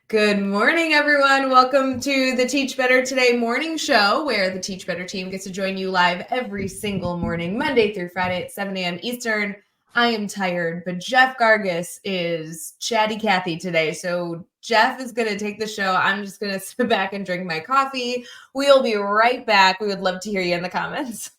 Good morning, everyone. Welcome to the Teach Better Today morning show, where the Teach Better team gets to join you live every single morning, Monday through Friday at 7 a.m. Eastern. I am tired, but Jeff Gargas is chatty Cathy today. So Jeff is going to take the show. I'm just going to sit back and drink my coffee. We'll be right back. We would love to hear you in the comments.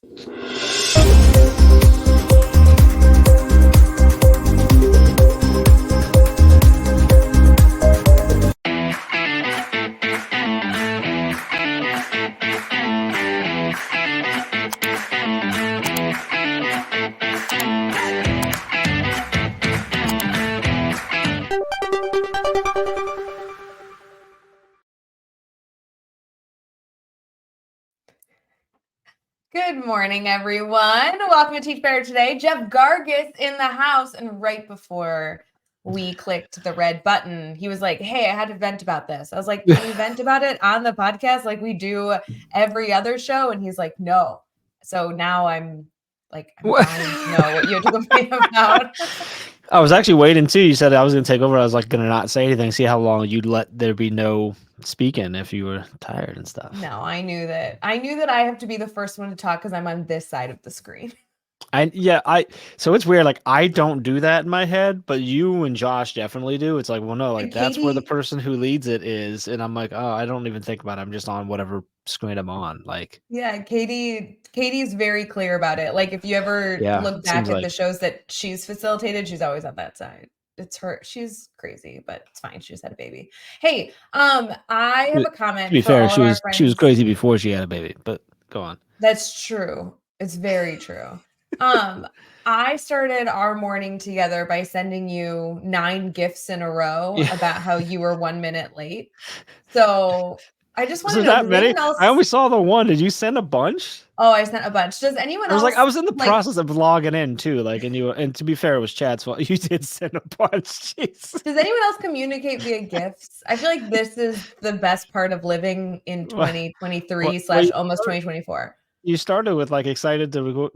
Good morning, everyone. Welcome to Teach Better Today. Jeff Gargas in the house. And right before we clicked the red button, he was like, hey, I had to vent about this. I was like, can you vent about it on the podcast like we do every other show? And he's like, no. So now I'm dying to know what you had to complain about. I was actually waiting too. You said I was going to take over. I was like going to not say anything, see how long you'd let there be no speaking if you were tired and stuff. No, I knew that I have to be the first one to talk because I'm on this side of the screen. So it's weird. Like I don't do that in my head, but you and Josh definitely do. It's like, well, no, like that's where the person who leads it is, and I'm like, oh, I don't even think about it. I'm just on whatever screen I'm on. Like, yeah, Katie's very clear about it. Like if you ever look back at the shows that she's facilitated, she's always on that side. It's her. She's crazy, but it's fine. She just had a baby. Hey, I have a comment. To be fair, she was crazy before she had a baby, but go on. That's true. It's very true. I started our morning together by sending you 9 gifts in a row about how you were 1 minute late. So I just want to know, that many? I only saw the one. Did you send a bunch? Oh, I sent a bunch. Does anyone else? I was in the process of logging in too. Like, and to be fair, it was Chad's fault. You did send a bunch. Jeez. Does anyone else communicate via gifts? I feel like this is the best part of living in 2023 / almost 2024. You started with like excited to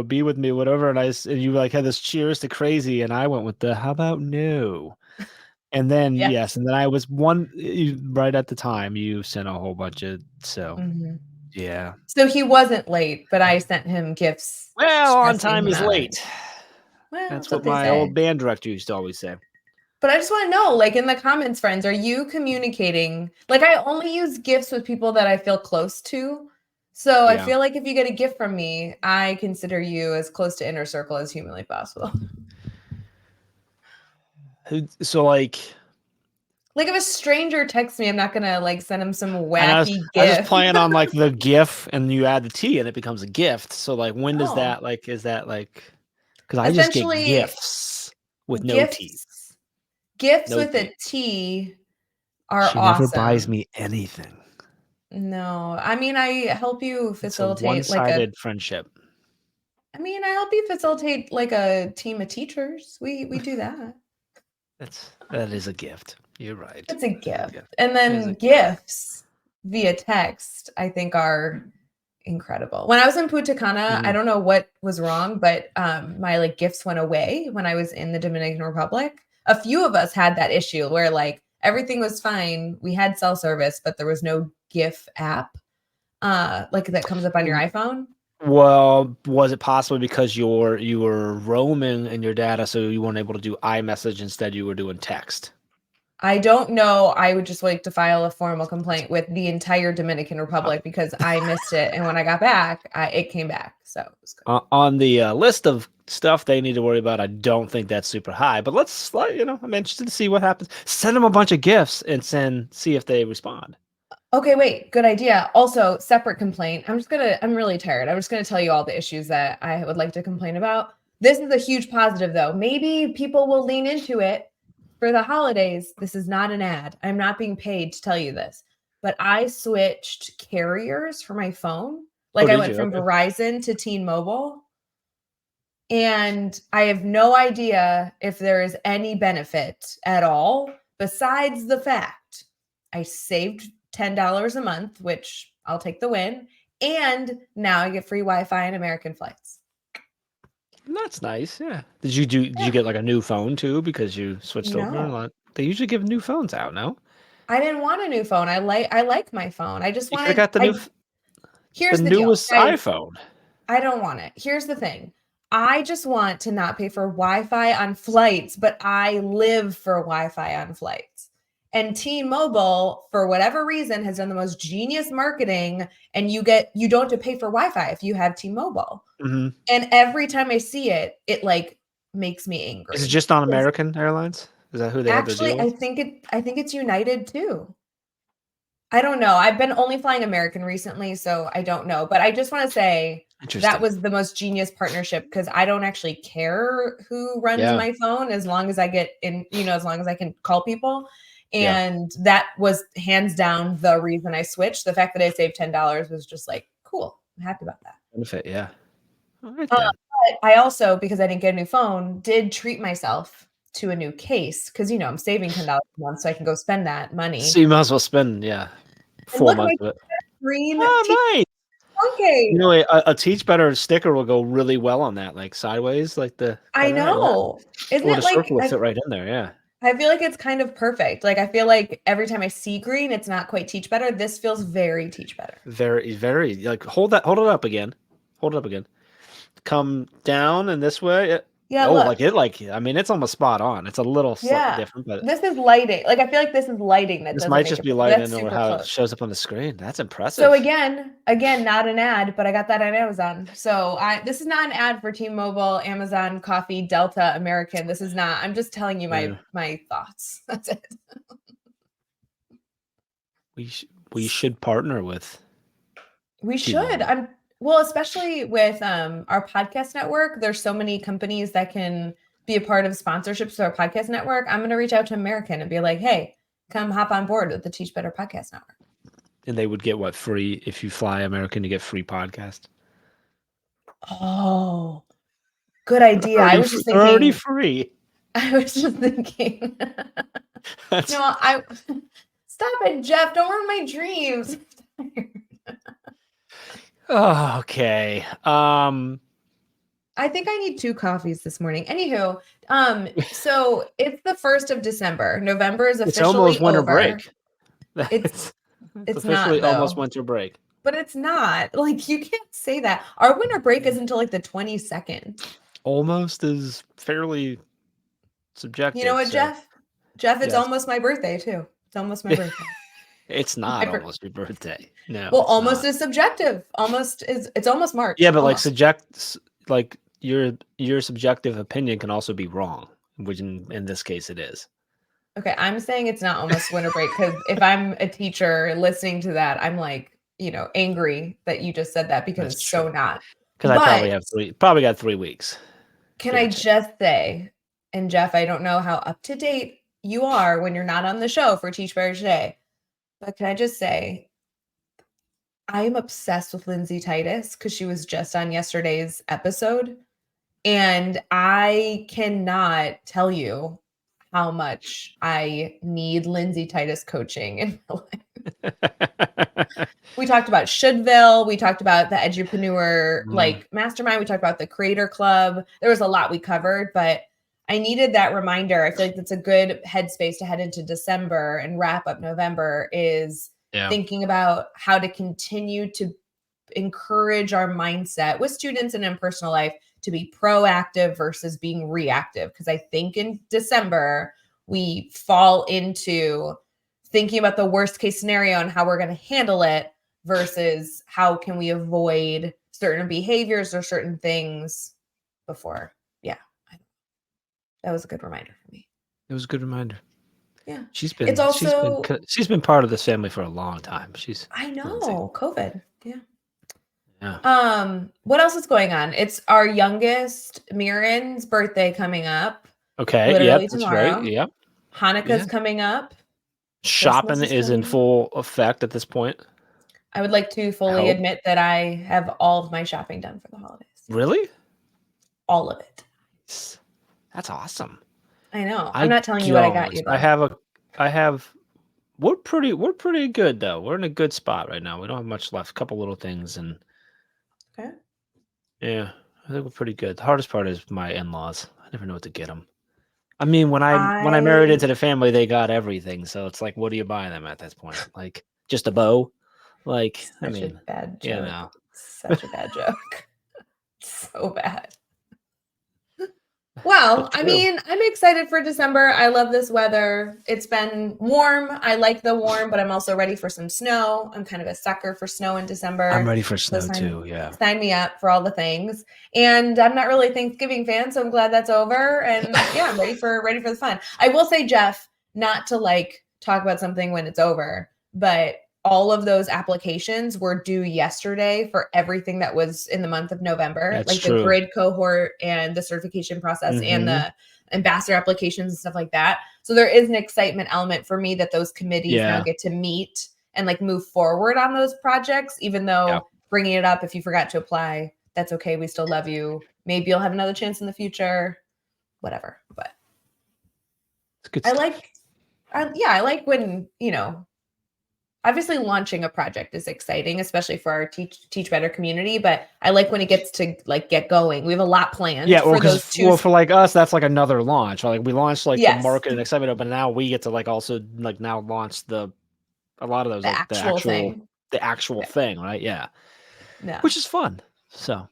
be with me, whatever, and you like had this cheers to crazy, and I went with the how about no, and then yes, and then I was right at the time you sent a whole bunch of yeah. So he wasn't late, but I sent him gifts. Well, on time is late. Well, that's what my old band director used to always say. But I just want to know, like in the comments, friends, are you communicating? Like I only use gifts with people that I feel close to. So I feel like if you get a gift from me, I consider you as close to inner circle as humanly possible. So like if a stranger texts me, I'm not gonna like send him some wacky gift. I was playing on like the GIF, and you add the T, and it becomes a gift. So like, when does that like? Is that like? Because I just get gifts with no T. Gifts with a T are awesome. She never buys me anything. No, I mean, I help you facilitate it's a one-sided friendship. I mean, I help you facilitate like a team of teachers. We do that. That is a gift. You're right. It's a gift. And then gifts via text, I think, are incredible. When I was in Punta Cana, I don't know what was wrong, but my like gifts went away when I was in the Dominican Republic. A few of us had that issue where like everything was fine. We had cell service, but there was no GIF app like that comes up on your iPhone. Well, was it possibly because you were roaming in your data, so you weren't able to do iMessage, instead you were doing text? I don't know. I would just like to file a formal complaint with the entire Dominican Republic because I missed it, and when I got back, it came back. So it was good. On the list of stuff they need to worry about, I don't think that's super high. But I'm interested to see what happens. Send them a bunch of gifts and see if they respond. Okay, wait, good idea. Also, separate complaint. I'm really tired. I'm just going to tell you all the issues that I would like to complain about. This is a huge positive, though. Maybe people will lean into it for the holidays. This is not an ad. I'm not being paid to tell you this, but I switched carriers for my phone. Like I went from Verizon to T-Mobile, and I have no idea if there is any benefit at all besides the fact I saved $10 a month, which I'll take the win. And now I get free Wi-Fi and American flights. That's nice. Yeah. Did you get like a new phone too because you switched over? They usually give new phones out, no? I didn't want a new phone. I like my phone. I just You could have wanted got the here's the deal, newest guys. iPhone. I don't want it. Here's the thing. I just want to not pay for Wi-Fi on flights, but I live for Wi-Fi on flights. And T-Mobile, for whatever reason, has done the most genius marketing, and you don't have to pay for Wi-Fi if you have T-Mobile. Mm-hmm. And every time I see it, it like makes me angry. Is it just on American Airlines? Is that who they have their deal Actually, with? I think it's United too. I don't know. I've been only flying American recently, so I don't know. But I just want to say that was the most genius partnership because I don't actually care who runs my phone as long as I get in, as long as I can call people. And that was hands down the reason I switched. The fact that I saved $10 was just like, cool. I'm happy about that. Benefit, yeah. All right, but I also, because I didn't get a new phone, did treat myself to a new case because I'm saving $10 a month, so I can go spend that money. So you might as well spend 4 months of it. Green nice. Okay. A Teach Better sticker will go really well on that, like sideways, like the. I know. Isn't it the circle will fit right in there? Yeah. I feel like it's kind of perfect. Like I feel like every time I see green, it's not quite Teach Better. This feels very Teach Better. Very, very. Like hold it up again. Hold it up again. Come down and this way. Yeah. Look. I mean, it's almost spot on. It's a little slightly different, but this is lighting. Like I feel like this is lighting that this might just be lighting or how it shows up on the screen. That's impressive. So again, not an ad, but I got that on Amazon. So this is not an ad for T-Mobile, Amazon, Coffee, Delta, American. This is not. I'm just telling you my thoughts. That's it. We should partner with. We should. Well, especially with our podcast network, there's so many companies that can be a part of sponsorships to our podcast network. I'm going to reach out to American and be like, hey, come hop on board with the Teach Better Podcast Network. And they would get what, free? If you fly American, to get free podcast. Oh, good idea. I was just thinking. Already free. I was just thinking. No, stop it, Jeff. Don't ruin my dreams. Oh, okay. I think I need 2 coffees this morning. Anywho, so it's the 1st of December. November is officially it's almost winter over. break. It's officially not, almost winter break. But it's not. Like you can't say that. Our winter break is until like the 22nd. Almost is fairly subjective. You know what, Jeff? Jeff, it's almost my birthday too. It's almost my birthday. It's not almost your birthday. No. Well, almost is subjective. It's almost March. Yeah, but like your subjective opinion can also be wrong, which in this case it is. Okay, I'm saying it's not almost winter break because if I'm a teacher listening to that, I'm like, angry that you just said that because it's so not. Because I probably got 3 weeks. Can I just say, and Jeff, I don't know how up to date you are when you're not on the show for Teach Better Today, but can I just say, I am obsessed with Lindsay Titus because she was just on yesterday's episode. And I cannot tell you how much I need Lindsay Titus coaching in my life. We talked about Shouldville. We talked about the Edupreneur mastermind. We talked about the Creator Club. There was a lot we covered, but I needed that reminder. I feel like that's a good headspace to head into December and wrap up November is thinking about how to continue to encourage our mindset with students and in personal life to be proactive versus being reactive. Because I think in December, we fall into thinking about the worst case scenario and how we're going to handle it versus how can we avoid certain behaviors or certain things before. Yeah. That was a good reminder for me. It was a good reminder. Yeah. She's been part of this family for a long time. I know. COVID. Yeah. Yeah. What else is going on? It's our youngest Mirren's birthday coming up. Okay. Literally tomorrow. That's right. Yep. Hanukkah's coming up. Shopping is in full effect at this point. I would like to fully admit that I have all of my shopping done for the holidays. Really? All of it. That's awesome. I know. I'm not telling you what I got you though. We're pretty good though. We're in a good spot right now. We don't have much left. A couple little things and okay. Yeah, I think we're pretty good. The hardest part is my in-laws. I never know what to get them. I mean, when I married into the family, they got everything. So it's like, what do you buy them at this point? Like just a bow? Like, I Such a mean, bad you joke. know. Such a bad joke. So bad. Well, I mean, I'm excited for December. I love this weather. It's been warm. I like the warm, but I'm also ready for some snow. I'm kind of a sucker for snow in December. I'm ready for snow too. Yeah. Sign me up for all the things. And I'm not really a Thanksgiving fan, so I'm glad that's over. And yeah, I'm ready for the fun. I will say, Jeff, not to like talk about something when it's over, but all of those applications were due yesterday for everything that was in the month of November, That's like true. the grid cohort and the certification process and the ambassador applications and stuff like that. So there is an excitement element for me that those committees now get to meet and like move forward on those projects, even though bringing it up, if you forgot to apply, that's okay. We still love you. Maybe you'll have another chance in the future, whatever. But it's good I stuff. I like when, you know, obviously launching a project is exciting, especially for our Teach Better community, but I like when it gets to like get going. We have a lot planned for those two. Well, for like us, that's like another launch. Like we launched like the market and excitement, but now we get to like also like now launch a lot of those, like the actual thing, right? Yeah. Which is fun. So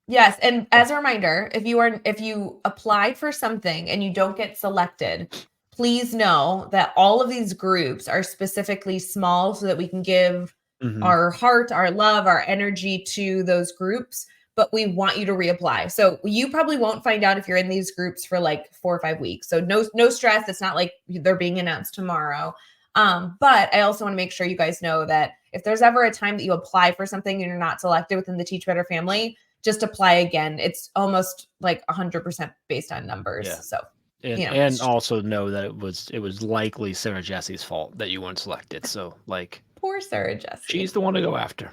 yes. And as a reminder, if you applied for something and you don't get selected, please know that all of these groups are specifically small so that we can give our heart, our love, our energy to those groups. But we want you to reapply. So you probably won't find out if you're in these groups for like 4 or 5 weeks. So no stress. It's not like they're being announced tomorrow. But I also want to make sure you guys know that if there's ever a time that you apply for something and you're not selected within the Teach Better family, just apply again. It's almost like 100% based on numbers. Yeah. So, and also know that it was likely Sarah Jesse's fault that you weren't selected. So like, poor Sarah Jesse. She's the one to go after.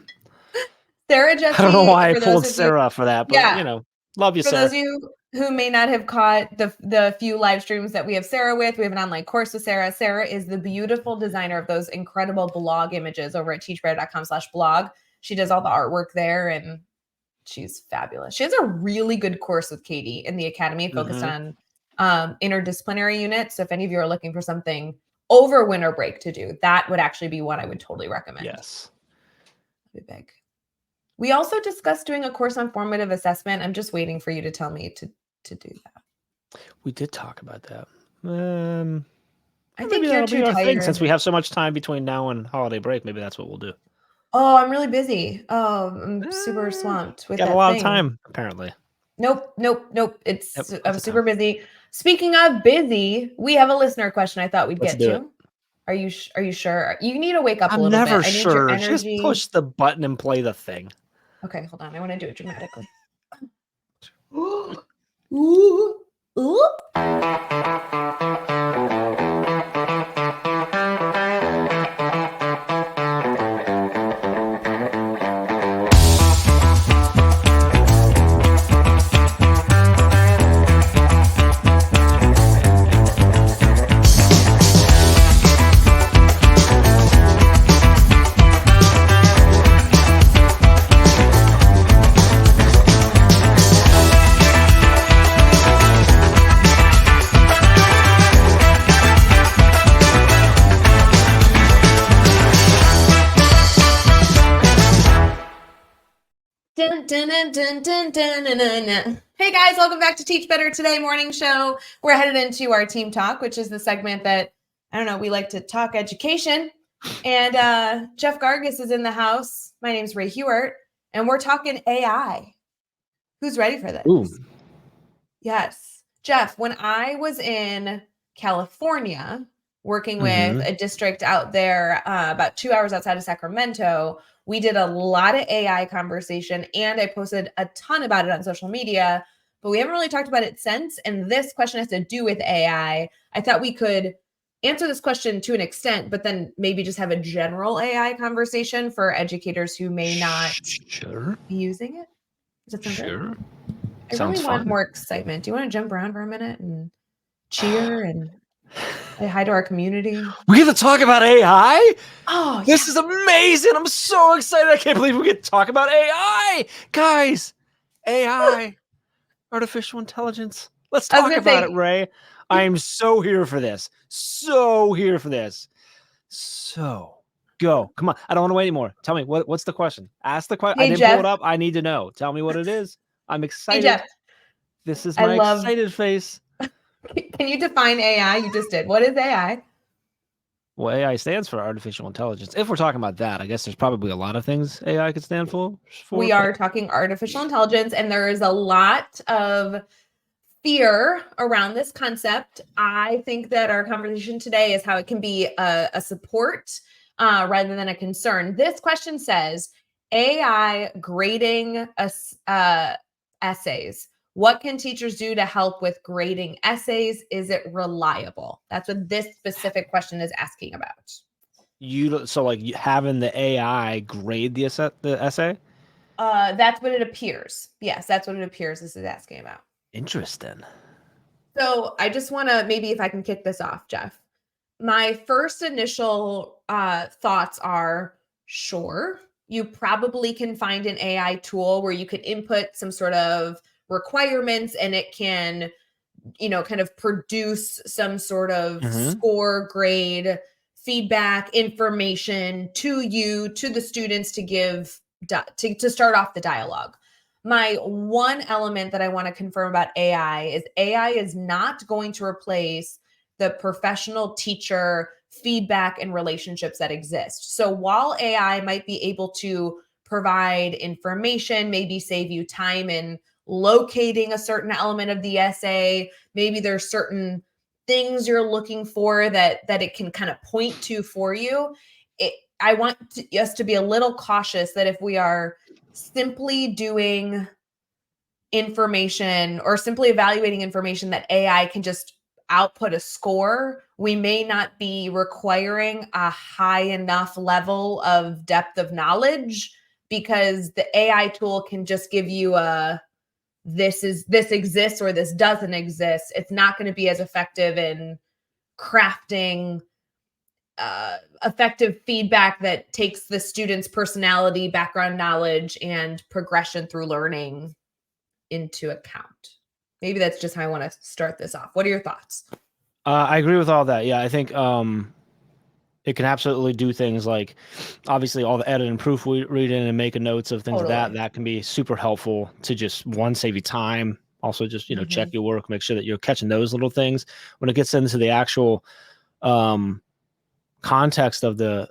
Sarah Jesse. I don't know why I pulled Sarah for that, but you know, love you, Sarah. For those of you who may not have caught the few live streams that we have Sarah with, we have an online course with Sarah. Sarah is the beautiful designer of those incredible blog images over at teachbetter.com/blog. She does all the artwork there and she's fabulous. She has a really good course with Katie in the academy focused on interdisciplinary units. So if any of you are looking for something over winter break to do, that would actually be one I would totally recommend. Yes. That'd be big. We also discussed doing a course on formative assessment. I'm just waiting for you to tell me to do that. We did talk about that. I think you're too tired. Since we have so much time between now and holiday break, maybe that's what we'll do. Oh, I'm really busy. Oh, I'm super swamped with that thing. Got a lot of time, apparently. Nope. I'm super busy. Speaking of busy, we have a listener question I thought we'd get to. Are you sure? You need to wake up a little bit. I'm never sure. Just push the button and play the thing. Okay, hold on. I want to do it dramatically. Ooh. Hey guys, welcome back to Teach Better Today morning show. We're headed into our team talk, which is the segment that, I don't know, we like to talk education. And Jeff Gargas is in the house. My name's Ray Hughart, and we're talking AI. Who's ready for this? Ooh. Yes. Jeff, when I was in California working with a district out there about 2 hours outside of Sacramento, we did a lot of AI conversation and I posted a ton about it on social media, but we haven't really talked about it since. And this question has to do with AI. I thought we could answer this question to an extent, but then maybe just have a general AI conversation for educators who may not be using it. Does that sound good? I really want more excitement. Do you want to jump around for a minute and cheer and say hi to our community? We get to talk about AI? Oh, this is amazing. I'm so excited. I can't believe we get to talk about AI. Guys, AI, artificial intelligence. Let's talk about it, Ray. I am so here for this. So here for this. So go. Come on. I don't want to wait anymore. Tell me what's the question? Ask the question. I Hey didn't pull it Jeff. up. I need to know. Tell me what it is. I'm Hey excited. Jeff. This is I my love. excited face. Can you define AI? You just did. What is AI? Well, AI stands for artificial intelligence. If we're talking about that, I guess there's probably a lot of things AI could stand for. We But are talking artificial intelligence, and there is a lot of fear around this concept. I think that our conversation today is how it can be a support rather than a concern. This question says AI grading essays. What can teachers do to help with grading essays? Is it reliable? That's what this specific question is asking about. Having the AI grade the essay? That's what it appears. Yes, that's what it appears this is asking about. Interesting. So I just want to, maybe if I can kick this off, Jeff. My first initial thoughts are, sure, you probably can find an AI tool where you can input some sort of requirements and it can, kind of produce some sort of score, grade, feedback, information to you, to the students to give, to start off the dialogue. My one element that I want to confirm about AI is not going to replace the professional teacher feedback and relationships that exist. So while AI might be able to provide information, maybe save you time in locating a certain element of the essay, maybe there's certain things you're looking for that it can kind of point to for you. I want us to be a little cautious that if we are simply doing information or simply evaluating information that AI can just output a score, we may not be requiring a high enough level of depth of knowledge, because the AI tool can just give you a this exists or this doesn't exist. It's not going to be as effective in crafting effective feedback that takes the student's personality, background knowledge, and progression through learning into account. Maybe that's just how I want to start this off. What are your thoughts? I agree with all that. Yeah, I think it can absolutely do things like, obviously, all the edit and proofreading and making notes of things that can be super helpful to just, one, save you time. Also, just check your work, make sure that you're catching those little things. When it gets into the actual context of the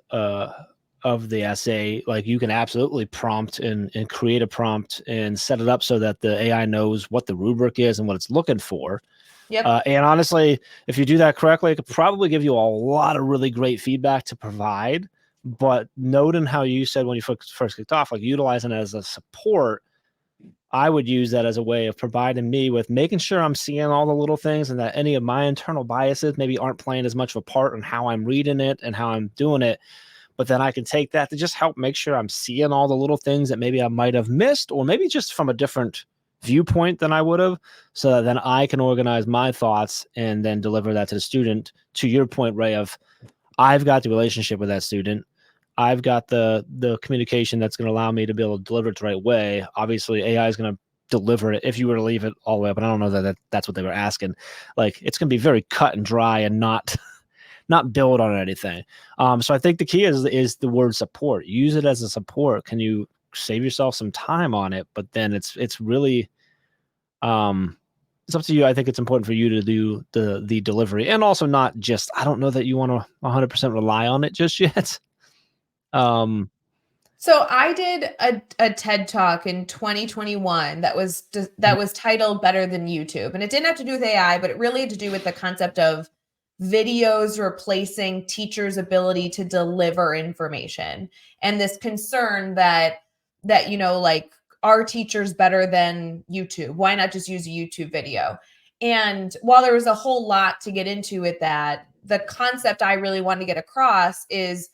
essay, like, you can absolutely prompt and create a prompt and set it up so that the AI knows what the rubric is and what it's looking for. Yep. And honestly, if you do that correctly, it could probably give you a lot of really great feedback to provide. But noting how you said when you first kicked off, like, utilizing it as a support, I would use that as a way of providing me with making sure I'm seeing all the little things and that any of my internal biases maybe aren't playing as much of a part in how I'm reading it and how I'm doing it. But then I can take that to just help make sure I'm seeing all the little things that maybe I might have missed, or maybe just from a different viewpoint than I would have, so that then I can organize my thoughts and then deliver that to the student. To your point, Ray, of I've got the relationship with that student. I've got the communication that's going to allow me to be able to deliver it the right way. Obviously, AI is going to deliver it if you were to leave it all the way up. But I don't know that's what they were asking. Like, it's going to be very cut and dry and not build on anything. So I think the key is the word support. Use it as a support. Can you save yourself some time on it? But then it's really it's up to you. I think it's important for you to do the delivery, and also not just, I don't know that you want to 100% rely on it just yet. So I did a TED Talk in 2021 that was titled Better Than YouTube. And it didn't have to do with AI, but it really had to do with the concept of videos replacing teachers' ability to deliver information. And this concern that like, are teachers better than YouTube? Why not just use a YouTube video? And while there was a whole lot to get into with that, the concept I really want to get across is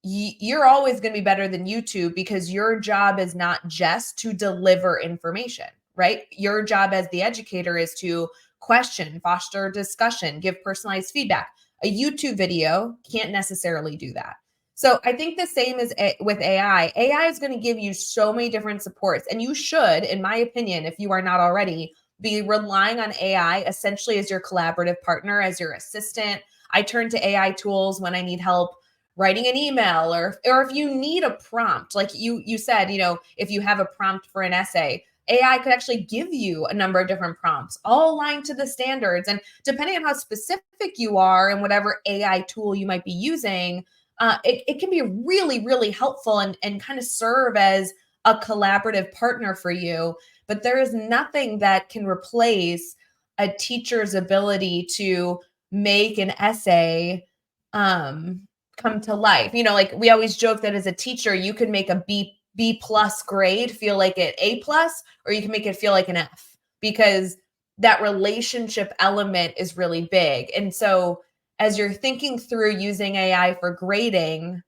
you're always going to be better than YouTube, because your job is not just to deliver information, right? Your job as the educator is to question, foster discussion, give personalized feedback. A YouTube video can't necessarily do that. So I think the same is with AI. AI is going to give you so many different supports, and you should, in my opinion, if you are not already, be relying on AI essentially as your collaborative partner, as your assistant. I turn to AI tools when I need help writing an email, or if you need a prompt, like you said, if you have a prompt for an essay, AI could actually give you a number of different prompts, all aligned to the standards. And depending on how specific you are and whatever AI tool you might be using, it can be really, really helpful and kind of serve as a collaborative partner for you. But there is nothing that can replace a teacher's ability to make an essay come to life. Like we always joke that as a teacher, you could make a B plus grade feel like an A plus, or you can make it feel like an F, because that relationship element is really big. And so as you're thinking through using AI for grading,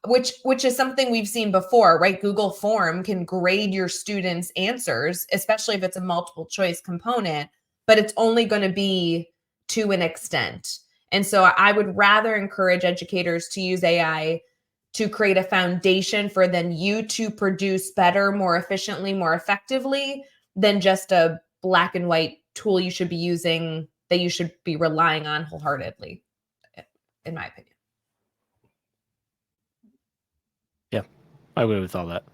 which is something we've seen before, right? Google Form can grade your students' answers, especially if it's a multiple choice component, but it's only going to be to an extent. And so I would rather encourage educators to use AI to create a foundation for then you to produce better, more efficiently, more effectively, than just a black and white tool you should be using that you should be relying on wholeheartedly, in my opinion. Yeah, I agree with all that.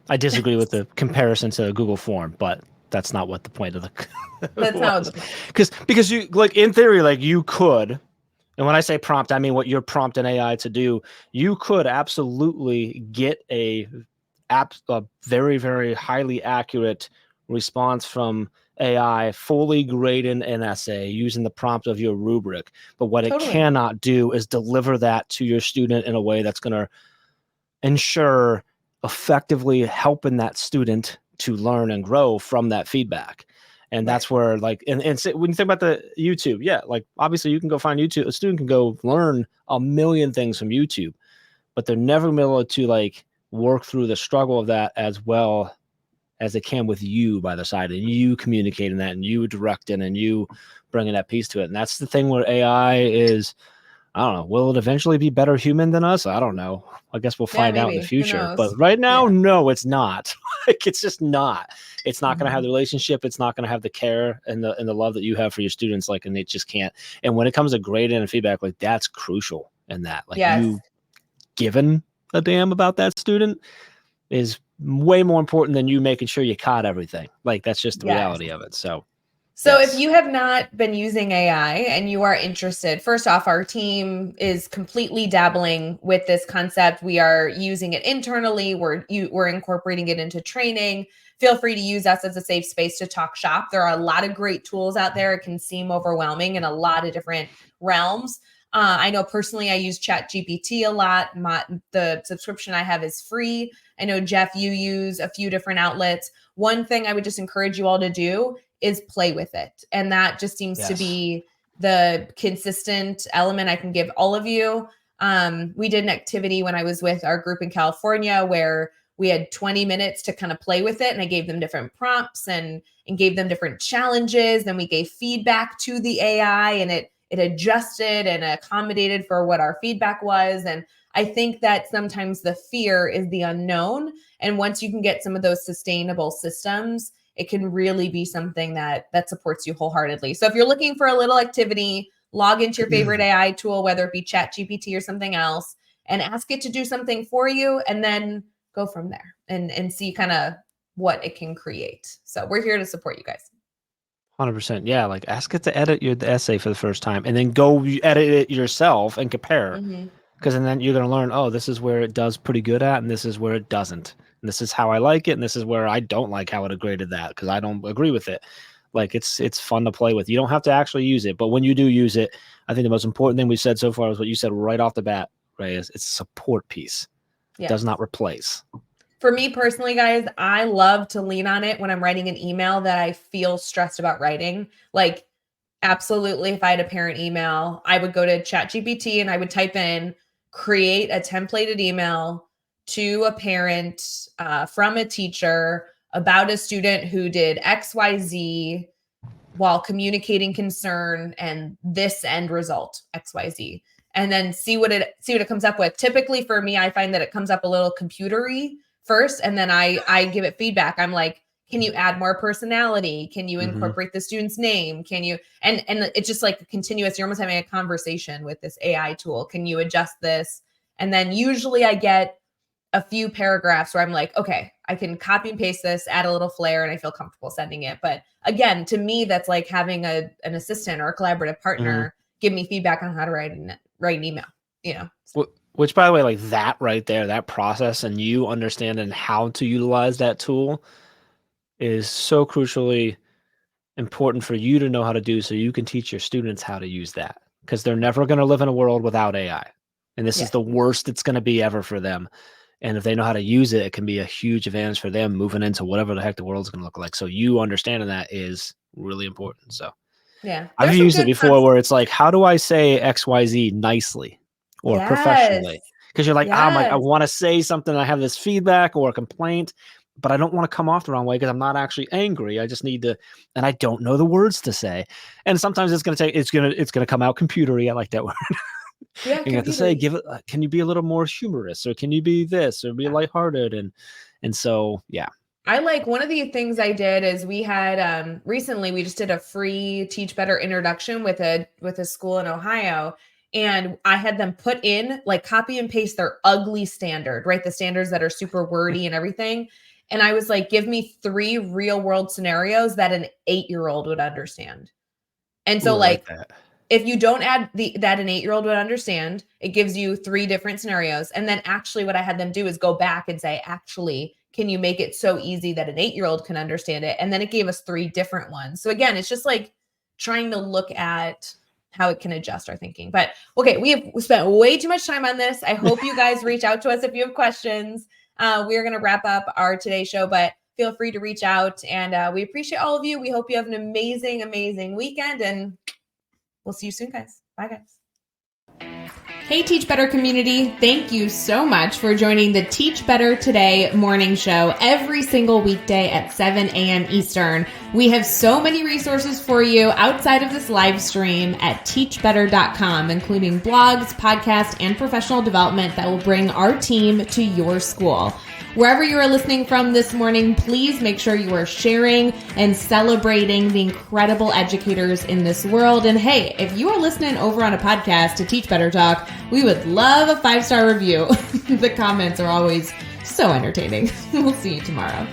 I disagree with the comparison to Google Form, but that's not what the point of the That's not what the point. Because you, like, in theory, like, you could, and when I say prompt, I mean what you're prompting AI to do. You could absolutely get a very, very highly accurate response from AI, fully grading an essay using the prompt of your rubric. But what it cannot do is deliver that to your student in a way that's going to ensure effectively helping that student to learn and grow from that feedback. And that's where, like, and when you think about the YouTube, yeah, like, obviously you can go find YouTube. A student can go learn a million things from YouTube, but they're never able to, like, work through the struggle of that as well as they can with you by the side, and you communicating that, and you directing, and you bringing that piece to it. And that's the thing where AI is, I don't know, will it eventually be better human than us? I don't know. I guess we'll find out in the future. But right now, no, it's not. Like, it's just not. It's not going to have the relationship. It's not going to have the care and the love that you have for your students. Like, and it just can't. And when it comes to grading and feedback, like, that's crucial in that. Like, you giving a damn about that student is way more important than you making sure you caught everything. Like, that's just the reality of it. So if you have not been using AI and you are interested, first off, our team is completely dabbling with this concept. We are using it internally. We're incorporating it into training. Feel free to use us as a safe space to talk shop. There are a lot of great tools out there. It can seem overwhelming in a lot of different realms. I know personally I use ChatGPT a lot. The subscription I have is free. I know, Jeff, you use a few different outlets. One thing I would just encourage you all to do is play with it. And that just seems to be the consistent element I can give all of you. We did an activity when I was with our group in California where we had 20 minutes to kind of play with it. And I gave them different prompts and gave them different challenges. Then we gave feedback to the AI, and it adjusted and accommodated for what our feedback was. And I think that sometimes the fear is the unknown. And once you can get some of those sustainable systems, it can really be something that supports you wholeheartedly. So if you're looking for a little activity, log into your favorite AI tool, whether it be ChatGPT or something else, and ask it to do something for you, and then go from there and see kind of what it can create. So we're here to support you guys. 100%. Yeah. Like, ask it to edit the essay for the first time, and then go edit it yourself and compare. Because then you're going to learn, oh, this is where it does pretty good at, and this is where it doesn't. And this is how I like it, and this is where I don't like how it graded that, because I don't agree with it. Like, it's fun to play with. You don't have to actually use it, but when you do use it, I think the most important thing we said so far is what you said right off the bat, Ray, is it's a support piece. It does not replace. For me personally, guys, I love to lean on it when I'm writing an email that I feel stressed about writing. Like, absolutely, if I had a parent email, I would go to ChatGPT and I would type in, create a templated email to a parent from a teacher about a student who did XYZ while communicating concern and this end result, XYZ. And then see what it comes up with. Typically for me, I find that it comes up a little computery first, and then I give it feedback. I'm like, can you add more personality? Can you incorporate the student's name? Can you, and it's just like continuous, you're almost having a conversation with this AI tool. Can you adjust this? And then usually I get a few paragraphs where I'm like, okay, I can copy and paste this, add a little flair, and I feel comfortable sending it. But again, to me, that's like having an assistant or a collaborative partner give me feedback on how to write an email, you know? So. Which, by the way, like that right there, that process and you understanding how to utilize that tool is so crucially important for you to know how to do, so you can teach your students how to use that, because they're never going to live in a world without AI. And this is the worst it's going to be ever for them. And if they know how to use it, it can be a huge advantage for them moving into whatever the heck the world's going to look like. So you understanding that is really important. So yeah, I've used it before where it's like, how do I say XYZ nicely or professionally? Because you're like, I want to say something. I have this feedback or a complaint, but I don't want to come off the wrong way because I'm not actually angry. I just need to, and I don't know the words to say. And sometimes it's going to come out computery. I like that word. Yeah, you have to say, can you be a little more humorous, or can you be this, or be lighthearted? And so, yeah. I like, one of the things I did is we had, recently we just did a free Teach Better introduction with a school in Ohio. And I had them put in, like, copy and paste their ugly standard, right? The standards that are super wordy and everything. And I was like, give me 3 real world scenarios that an 8-year-old would understand. And so if you don't add that an 8-year-old would understand, it gives you 3 different scenarios. And then actually what I had them do is go back and say, actually, can you make it so easy that an 8-year-old can understand it? And then it gave us 3 different ones. So again, it's just like trying to look at how it can adjust our thinking. But okay, we spent way too much time on this. I hope you guys reach out to us if you have questions. We're going to wrap up our today's show, but feel free to reach out, and we appreciate all of you. We hope you have an amazing, amazing weekend, and we'll see you soon, guys. Bye, guys. Hey, Teach Better community. Thank you so much for joining the Teach Better Today morning show every single weekday at 7 a.m. Eastern. We have so many resources for you outside of this live stream at teachbetter.com, including blogs, podcasts, and professional development that will bring our team to your school. Wherever you are listening from this morning, please make sure you are sharing and celebrating the incredible educators in this world. And hey, if you are listening over on a podcast to Teach Better Talk, we would love a 5-star review. The comments are always so entertaining. We'll see you tomorrow.